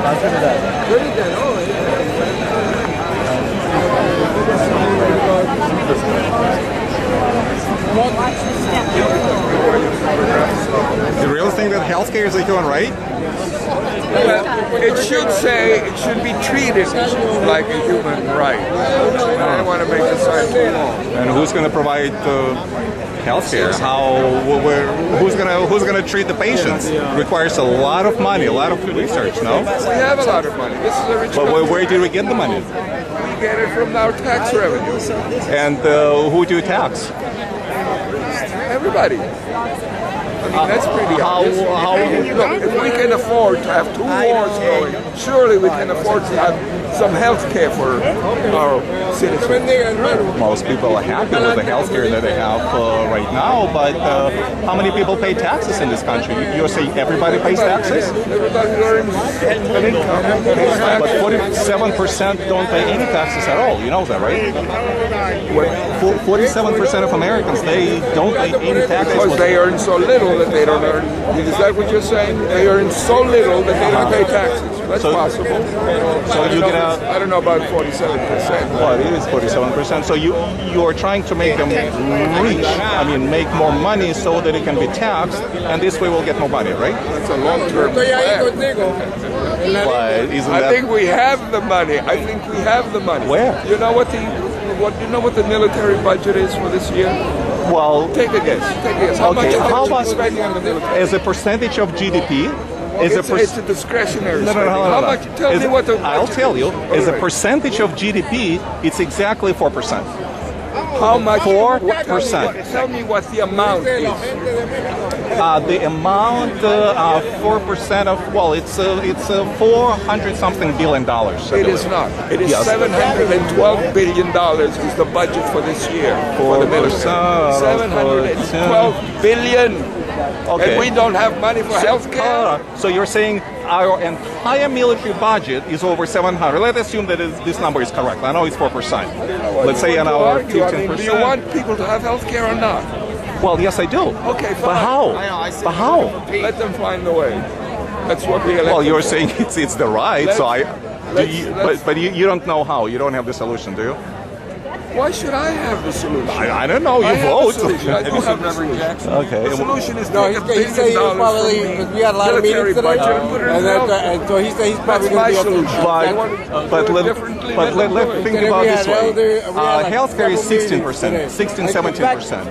You really think that healthcare is a human right? It should say it should be treated like a human right. I want to make the sign too long. And who's going to provide healthcare? Who's going to treat the patients? Requires a lot of money, a lot of research. No. We have a lot of money. This is a rich country. But where do we get the money? We get it from our tax revenue. And who do you tax? Everybody. I mean, that's pretty obvious. Look, if we can afford to have 2 wars going, surely we can afford to have some health care for our citizens. Most people are happy with the health care that they have right now, but how many people pay taxes in this country? You're saying everybody pays taxes? Everybody earns an income. But 47% don't pay any taxes at all. You know that, right? 47% of Americans, they don't pay any taxes. Because they earn so little that they don't earn. Is that what you're saying? They earn so little that they don't pay taxes. That's possible. So you get I don't know about 47%. Well, it is 47%. So you are trying to make them rich. I mean, make more money so that it can be taxed, and this way we'll get more money, right? That's a long-term plan. I think we have the money. I think we have the money. Where? You know what the military budget is for this year? Well, take a guess. Take a guess. How much are spending on the military? As a percentage of GDP? It's a discretionary spending. How much? Tell me what the budget I'll tell you. As a percentage of GDP, it's exactly 4%. How much? 4%. Tell me what the amount is. The amount, 4% of, well, it's 400 something billion dollars. It is not. It is $712 billion is the budget for this year for the military. $712 billion. Okay. And we don't have money for health care. So you're saying our entire military budget is over 700. Let's assume that this number is correct. I know it's 4%. Let's say an hour 15%. Do you want people to have health care or not? Well, yes, I do. Okay, fine. But how? But how? Let them find the way. That's what we elect. Well, you're saying it's the right. But you don't know how. You don't have the solution, do you? Why should I have the solution? I don't know. You vote. I do have the solution. Okay. The solution is no, he said he was probably because we had a lot of meetings today, and so he said he's probably going to be up. But let's think about it this way. Healthcare is 16%, 16, 17%.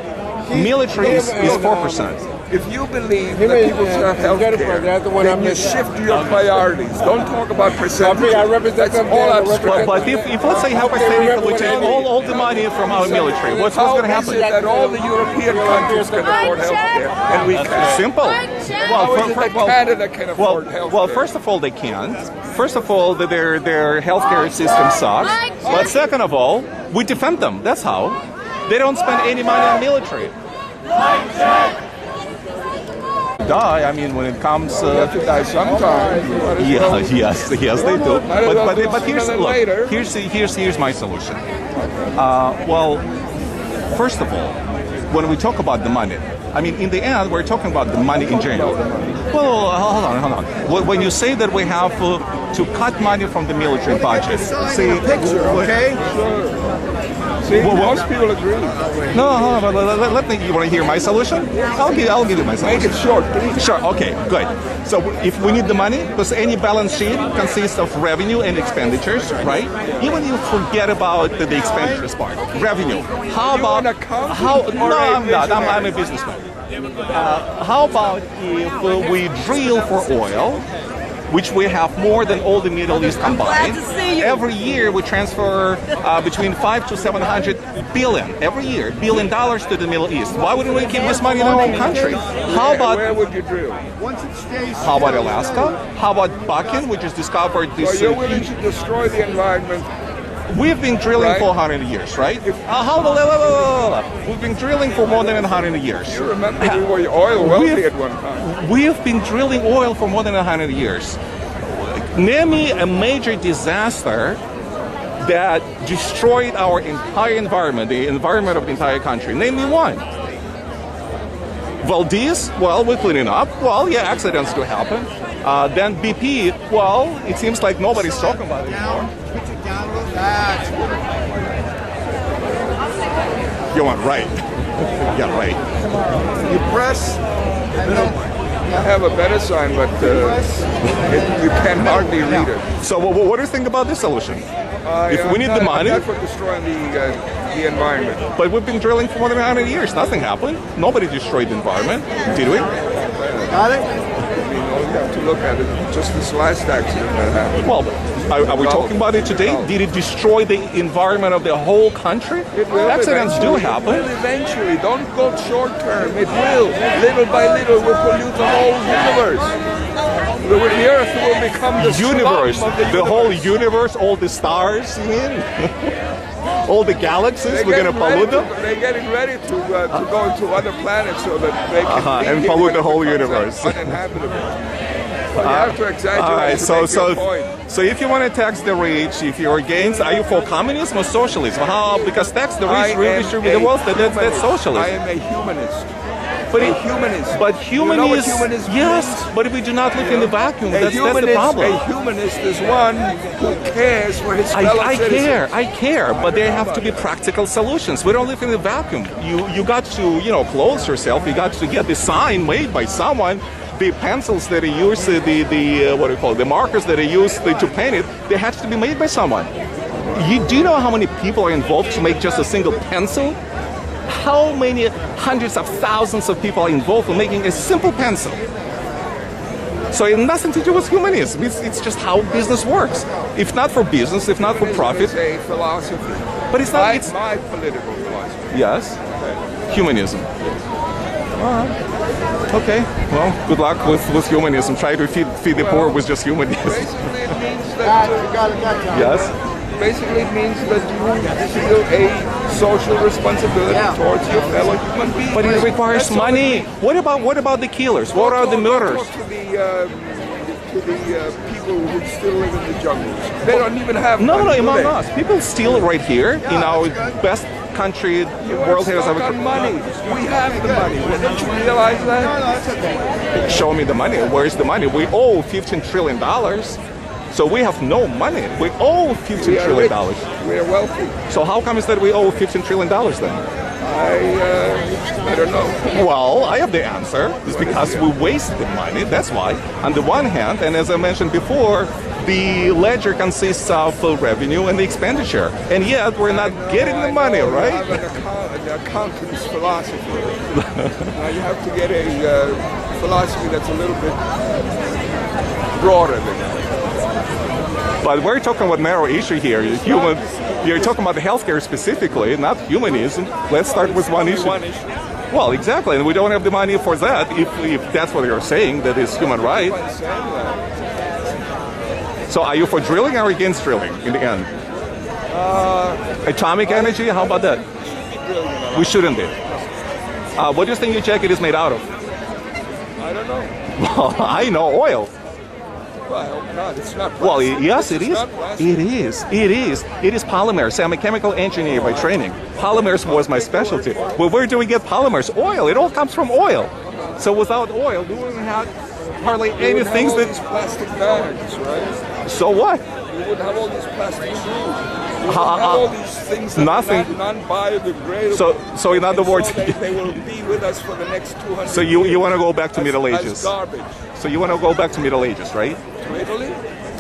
Military is 4%. If you believe that people should have health care, then you shift your priorities. Don't talk about percentage. That's all abstract. But if let's say hypothetically we take all the money from our military, what's going to happen? That all the European countries can afford health care, and we can't. Simple. Canada can afford health care. Well, first of all, they can't. First of all, their healthcare system sucks. But second of all, we defend them. That's how. They don't spend any money on military. Die. I mean, when it comes, you have to die sometime. Yes, they do. But here's my solution. Well, first of all, when we talk about the money, I mean, in the end, we're talking about the money in general. Well, hold on. When you say that we have to cut money from the military budget, see, picture, okay? See, most people agree. No, but let me. You want to hear my solution? I'll give you my solution. Make it short, please. Sure. Okay. Good. So if we need the money, because any balance sheet consists of revenue and expenditures, right? Even you forget about the expenditures part, revenue. How about how? No, I'm not. I'm a businessman. How about if we drill for oil, which we have more than all the Middle East combined? Every year we transfer between 5 to 700 billion every year, $1 billion to the Middle East. Why wouldn't we keep this money in our own country? How about where would you drill? How about Alaska? How about Bakken, which is discovered this? So you're willing to destroy the environment. We've been drilling for 100 years, right? We've been drilling for more than 100 years. You remember we were oil wealthy at one time. We've been drilling oil for more than 100 years. Name me a major disaster that destroyed our entire environment, the environment of the entire country. Name me one. Valdez, well, we're cleaning up. Well, yeah, accidents do happen. Then BP, well, it seems like nobody's talking about it anymore. You want right. Yeah, right. You press. I have a better sign, but you can hardly read it. So what do you think about this solution? If we need the money... I'm not for destroying the environment. But we've been drilling for more than 100 years. Nothing happened. Nobody destroyed the environment, did we? Got it? I mean, all you have to look at it, just this last accident that happened. Well, are we talking about it today? No. Did it destroy the environment of the whole country? It will Accidents do happen. It will eventually. Don't go short term. It will. Little by little will pollute the whole universe. The Earth will become the Universe, slum of the the whole universe. universe, all the stars, you mean? All the galaxies, we're gonna pollute them? They're getting ready to go into other planets so that they can And leave pollute it the whole when it becomes universe. uninhabitable. But you have to exaggerate All right, to make your point. so if you want to tax the rich, if you're against, are you for communism or socialism? How? Because tax the rich, redistribute the wealth, that's socialism. I am a humanist. But a humanist. But You know what humanists, humanist yes, means? but if we do not live in the vacuum, that's the A problem. humanist is one who cares for his fellow I citizens. care, but there have to be practical solutions. We don't live in a vacuum. You got to, clothe yourself. You got to get the sign made by someone. The pencils that are used, what do you call it, the markers that are used to paint it, they have to be made by someone. Do you know how many people are involved to make just a single pencil? How many hundreds of thousands of people are involved in making a simple pencil? So it has nothing to do with humanism. It's just how business works. If not for business, if not for profit, It's a philosophy. but it's not. It's My political philosophy. yes, humanism. All right. Okay. Well, good luck with humanism. Try to feed the poor with just humanism. Basically, it means that You got it that time. Yes. basically it means that you feel a social responsibility towards your fellow human being. But it requires That's all it money. means. What about the killers? What are the murderers? Talk to the people who still live in the jungles. They don't even have No, money, do among they? us. People steal right here in our best country the world has Stuck ever. on money. We have the money. Don't you realize that? Show me the money. Where's the money? We owe $15 trillion. So we have no money. We owe $15 We are trillion. rich. We are wealthy. So how come is that we owe $15 trillion then? I don't know. Well, I have the answer. It's because we waste the money. That's why. On the one hand, and as I mentioned before, the ledger consists of revenue and the expenditure. And yet we're not getting the money, I right? have an accountant's philosophy. Now you have to get a philosophy that's a little bit broader than that. But we're talking about narrow issue here. You're talking about the healthcare specifically, not humanism. Let's start with one issue. One issue. Well, exactly, and we don't have the money for that. If that's what you're saying, that is human right. I'm saying that. So, are you for drilling or against drilling in the end? Atomic energy? How about that? We shouldn't be. What do you think your jacket is made out of? I don't know. Well, I know oil. Well, I hope not. It's not plastic. Well, yes, it It's is. not plastic. It is. It is. It is polymers. I'm a chemical engineer by training. Polymers was my specialty. Well, where do we get polymers? Oil. It all comes from oil. So without oil, we wouldn't have hardly any You would have things all these that. plastic bags, right? So what? You would have all these plastic shoes. You would Ha- have all these things that nothing. are not non-biodegradable. So in other And words, so they will be with us for the next 200 so you want to go back to Middle as Ages? garbage. So you want to go back to Middle Ages, right? To Italy?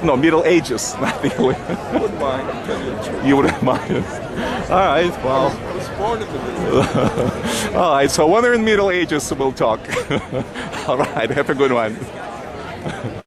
No, Middle Ages, not Italy. Wouldn't mind. I'll tell you the truth. You wouldn't mind. All right. Well. I was born in the Middle Ages. All right. So when we're in Middle Ages, we'll talk. All right. Have a good one.